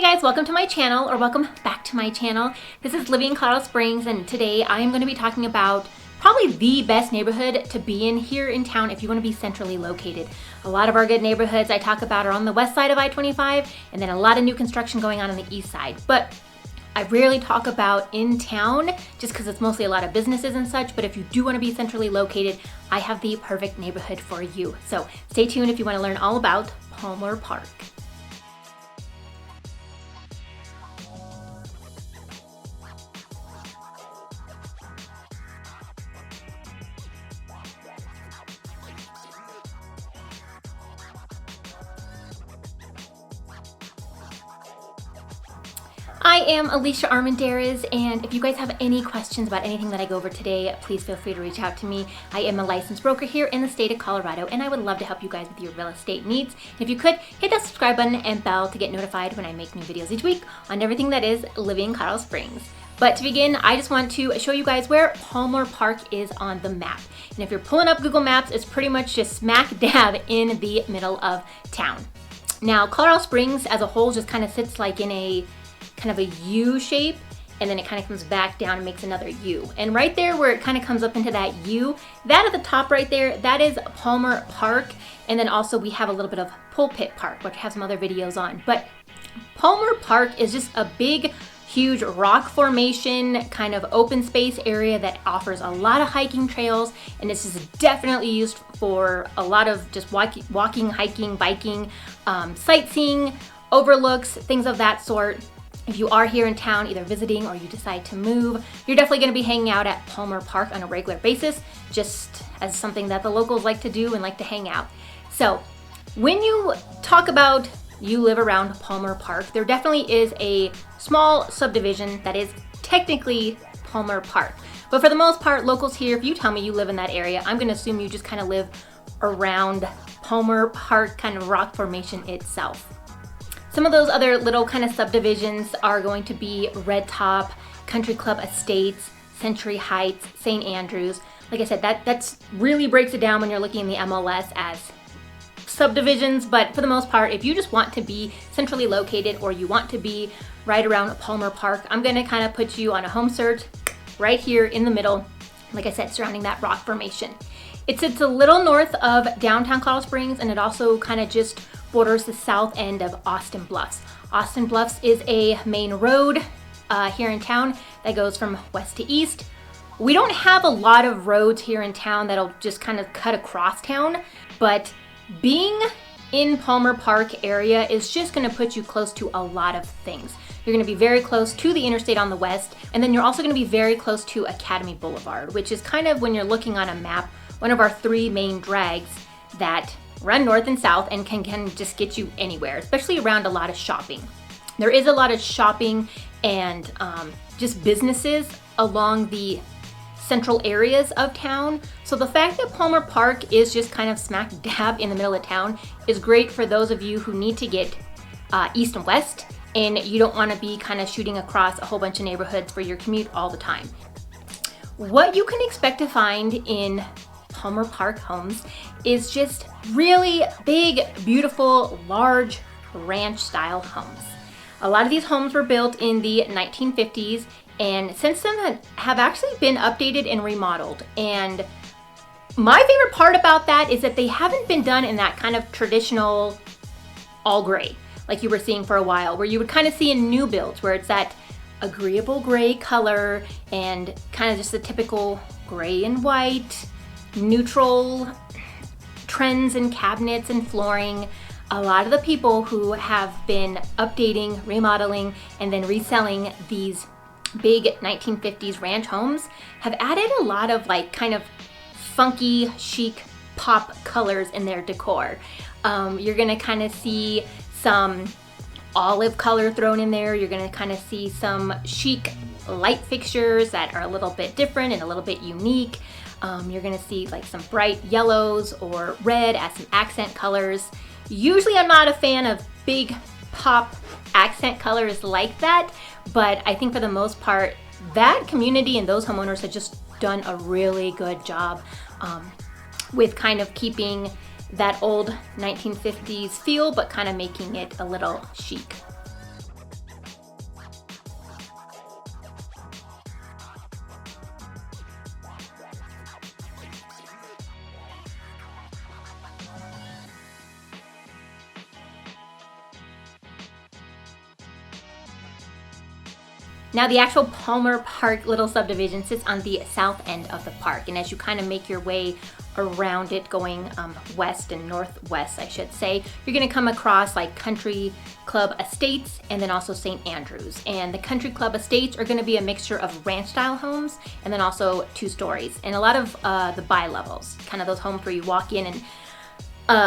Hey guys, welcome to my channel, or welcome back to my channel. This is Living in Colorado Springs, and today I am going to be talking about probably the best neighborhood to be in here in town if you want to be centrally located. A lot of our good neighborhoods I talk about are on the west side of I-25, and then a lot of new construction going on the east side. But I rarely talk about in town just because it's mostly a lot of businesses and such, but if you do want to be centrally located, I have the perfect neighborhood for you. So stay tuned if you want to learn all about Palmer Park. I am Alicia Armendariz, and if you guys have any questions about anything that I go over today, please feel free to reach out to me. I am a licensed broker here in the state of Colorado, and I would love to help you guys with your real estate needs. If you could, hit that subscribe button and bell to get notified when I make new videos each week on everything that is living in Colorado Springs. But to begin, I just want to show you guys where Palmer Park is on the map. And if you're pulling up Google Maps, it's pretty much just smack dab in the middle of town. Now, Colorado Springs as a whole just kind of sits like in a kind of a U shape, and then it kind of comes back down and makes another U. And right there where it kind of comes up into that U, that at the top right there, that is Palmer Park. And then also we have a little bit of Pulpit Park, which I have some other videos on. But Palmer Park is just a big, huge rock formation, kind of open space area that offers a lot of hiking trails, and this is definitely used for a lot of just walking, hiking, biking, sightseeing, overlooks, things of that sort. If you are here in town, either visiting or you decide to move, you're definitely going to be hanging out at Palmer Park on a regular basis, just as something that the locals like to do and like to hang out. So when you talk about you live around Palmer Park, there definitely is a small subdivision that is technically Palmer Park. But for the most part, locals here, if you tell me you live in that area, I'm going to assume you just kind of live around Palmer Park kind of rock formation itself. Some of those other little kind of subdivisions are going to be Red Top, Country Club Estates, Century Heights, St. Andrews. Like I said, that's really breaks it down when you're looking in the MLS as subdivisions, but for the most part, if you just want to be centrally located or you want to be right around Palmer Park, I'm gonna kind of put you on a home search right here in the middle, like I said, surrounding that rock formation. It sits a little north of downtown Colorado Springs, and it also kind of just borders the south end of Austin Bluffs. Austin Bluffs is a main road here in town that goes from west to east. We don't have a lot of roads here in town that'll just kind of cut across town, but being in Palmer Park area is just going to put you close to a lot of things. You're going to be very close to the interstate on the west, and then you're also going to be very close to Academy Boulevard, which is kind of, when you're looking on a map, one of our three main drags that run north and south and can just get you anywhere, especially around a lot of shopping. There is a lot of shopping and just businesses along the central areas of town. So the fact that Palmer Park is just kind of smack dab in the middle of town is great for those of you who need to get east and west, and you don't want to be kind of shooting across a whole bunch of neighborhoods for your commute all the time. What you can expect to find in Palmer Park homes is just really big, beautiful, large ranch style homes. A lot of these homes were built in the 1950s, and since then have actually been updated and remodeled. And my favorite part about that is that they haven't been done in that kind of traditional all gray like you were seeing for a while, where you would kind of see in new builds where it's that agreeable gray color and kind of just the typical gray and white, neutral trends in cabinets and flooring. A lot of the people who have been updating, remodeling, and then reselling these big 1950s ranch homes have added a lot of like kind of funky, chic pop colors in their decor. You're gonna kind of see some olive color thrown in there. You're gonna kind of see some chic light fixtures that are a little bit different and a little bit unique. You're gonna see like some bright yellows or red as some accent colors. Usually I'm not a fan of big pop accent colors like that, but I think for the most part, that community and those homeowners have just done a really good job with kind of keeping that old 1950s feel, but kind of making it a little chic. Now the actual Palmer Park little subdivision sits on the south end of the park, and as you kind of make your way around it going west and northwest, I should say, you're going to come across like Country Club Estates and then also St. Andrews. And the Country Club Estates are going to be a mixture of ranch style homes and then also 2 stories, and a lot of the bi-levels, kind of those homes where you walk in and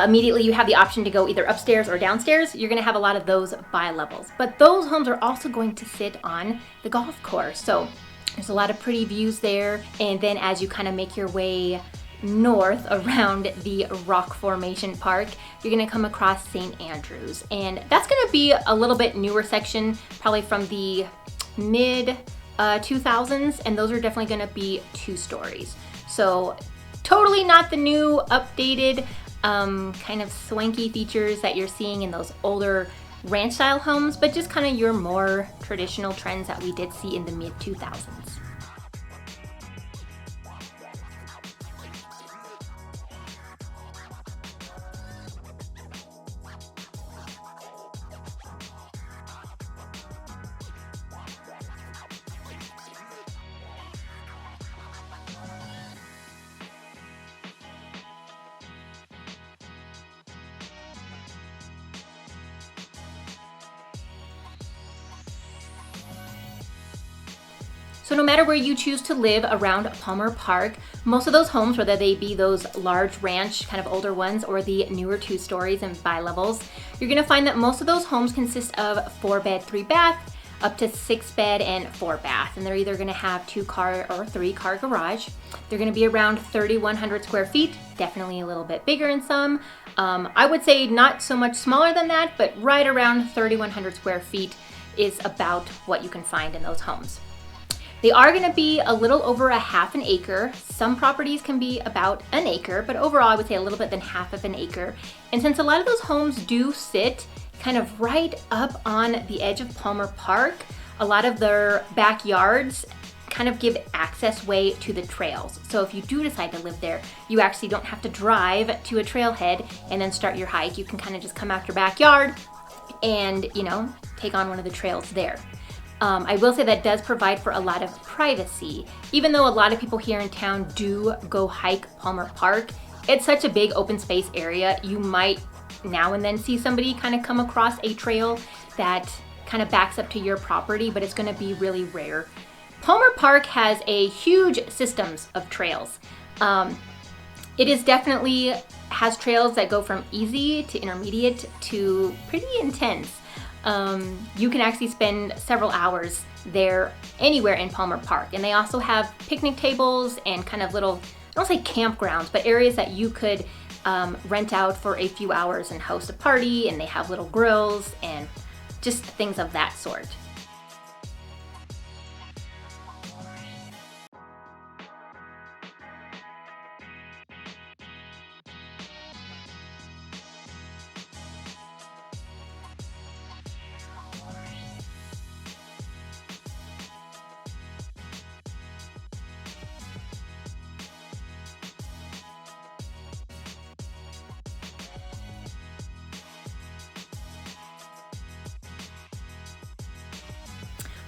immediately you have the option to go either upstairs or downstairs. You're going to have a lot of those bi-levels. But those homes are also going to sit on the golf course. So there's a lot of pretty views there. And then as you kind of make your way north around the Rock Formation Park, you're going to come across St. Andrews. And that's going to be a little bit newer section, probably from the mid 2000s. And those are definitely going to be 2 stories. So totally not the new updated kind of swanky features that you're seeing in those older ranch style homes, but just kind of your more traditional trends that we did see in the mid 2000s. So no matter where you choose to live around Palmer Park, most of those homes, whether they be those large ranch kind of older ones or the newer 2 stories and bi-levels, you're going to find that most of those homes consist of 4-bed, 3-bath, up to 6-bed and 4-bath. And they're either going to have 2-car or 3-car garage. They're going to be around 3,100 square feet, definitely a little bit bigger in some. I would say not so much smaller than that, but right around 3,100 square feet is about what you can find in those homes. They are going to be a little over a half an acre. Some properties can be about an acre, but overall I would say a little bit than half of an acre. And since a lot of those homes do sit kind of right up on the edge of Palmer Park, a lot of their backyards kind of give access way to the trails. So if you do decide to live there, you actually don't have to drive to a trailhead and then start your hike. You can kind of just come out your backyard and, you know, take on one of the trails there. I will say that does provide for a lot of privacy. Even though a lot of people here in town do go hike Palmer Park, it's such a big open space area. You might now and then see somebody kind of come across a trail that kind of backs up to your property, but it's going to be really rare. Palmer Park has a huge systems of trails. It is definitely has trails that go from easy to intermediate to pretty intense. You can actually spend several hours there anywhere in Palmer Park. And they also have picnic tables and kind of little, I don't say campgrounds, but areas that you could rent out for a few hours and host a party. And they have little grills and just things of that sort.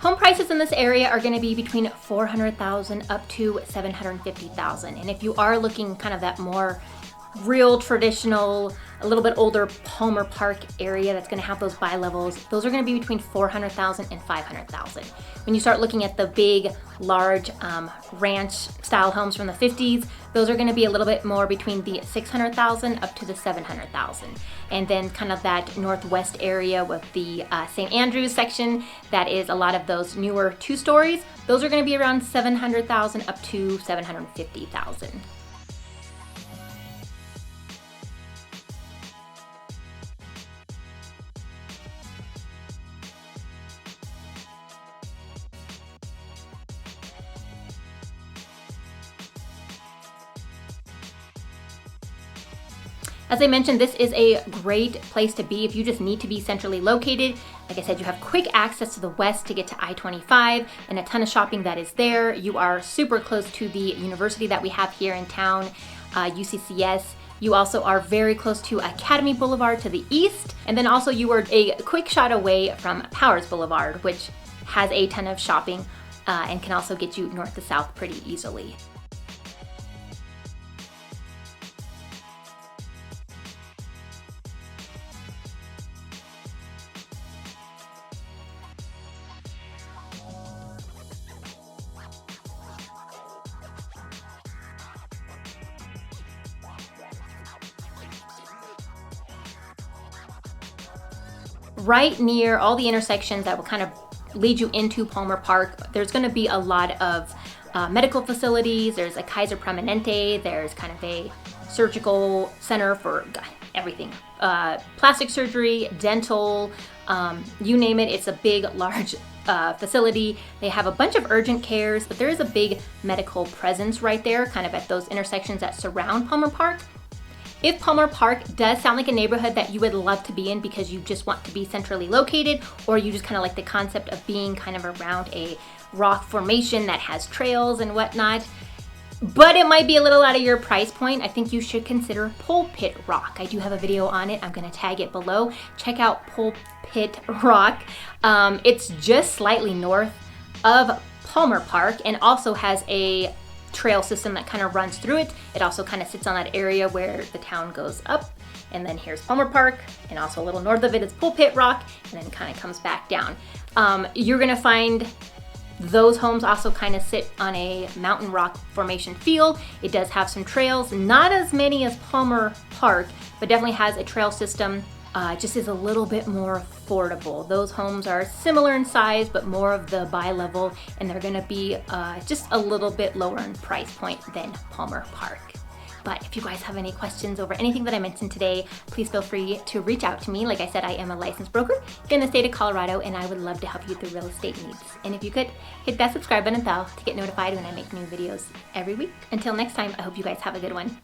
Home prices in this area are going to be between $400,000 up to $750,000. And if you are looking kind of that more real traditional, a little bit older Palmer Park area that's going to have those bi-levels, those are going to be between $400,000 and $500,000. When you start looking at the big, large ranch style homes from the 50s, those are going to be a little bit more between the $600,000 up to the $700,000. And then kind of that northwest area with the St. Andrews section, that is a lot of those newer 2 stories. Those are going to be around $700,000 up to $750,000. As I mentioned, this is a great place to be if you just need to be centrally located. Like I said, you have quick access to the west to get to I-25 and a ton of shopping that is there. You are super close to the university that we have here in town, UCCS. You also are very close to Academy Boulevard to the east. And then also you are a quick shot away from Powers Boulevard, which has a ton of shopping, and can also get you north to south pretty easily. Right near all the intersections that will kind of lead you into Palmer Park, there's going to be a lot of medical facilities. There's a Kaiser Permanente, there's kind of a surgical center for everything. Plastic surgery, dental, you name it. It's a big, large facility. They have a bunch of urgent cares, but there is a big medical presence right there, kind of at those intersections that surround Palmer Park. If Palmer Park does sound like a neighborhood that you would love to be in because you just want to be centrally located, or you just kind of like the concept of being kind of around a rock formation that has trails and whatnot, but it might be a little out of your price point, I think you should consider Pulpit Rock. I do have a video on it. I'm going to tag it below. Check out Pulpit Rock. It's just slightly north of Palmer Park and also has a trail system that kind of runs through it. It also kind of sits on that area where the town goes up, and then here's Palmer Park, and also a little north of it is Pulpit Rock, and then kind of comes back down. You're gonna find those homes also kind of sit on a mountain rock formation feel. It does have some trails, not as many as Palmer Park, but definitely has a trail system. Just is a little bit more affordable. Those homes are similar in size, but more of the bi-level, and they're gonna be just a little bit lower in price point than Palmer Park. But if you guys have any questions over anything that I mentioned today, please feel free to reach out to me. Like I said, I am a licensed broker in the state of Colorado, and I would love to help you with your real estate needs. And if you could, hit that subscribe button bell to get notified when I make new videos every week. Until next time, I hope you guys have a good one.